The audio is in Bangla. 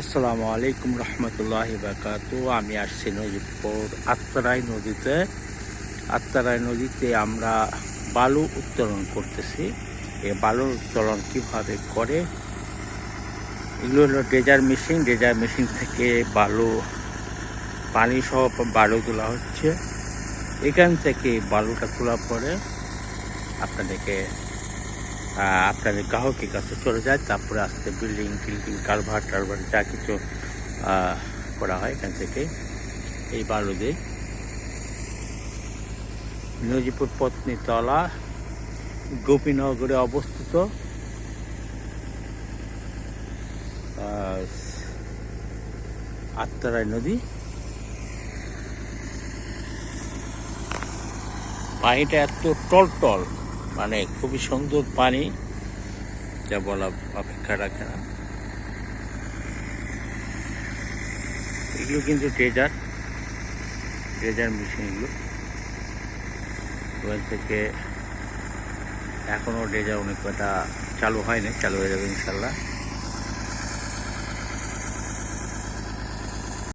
আসসালামু আলাইকুম রহমতুল্লাহি বারাকাতু। আমি আসছি নজিবপুর আত্রাই নদীতে আমরা বালু উত্তোলন করতেছি। এই বালু উত্তোলন কিভাবে করে, এগুলো হলো ড্রেজার মেশিন থেকে পানি সহ বালু তোলা হচ্ছে। এখান থেকে বালুটা তোলার পরে আপনাদের গ্রাহকের কাছে চলে যায়। তারপরে আসতে বিল্ডিং কালভার্ট যা কিছু করা হয় এখান থেকে এই বালু দিয়ে। নজিপুর পত্নীতলা গোপীনগরে অবস্থিত আত্রাই নদী। পানিটা এত টলটল, মানে খুবই সুন্দর পানি, যা বলা অপেক্ষা রাখে না। এগুলো কিন্তু ড্রেজার মেশিনগুলো ওখান থেকে এখনও ড্রেজার অনেক কটা চালু হয়নি, চালু হয়ে যাবে ইনশাল্লাহ।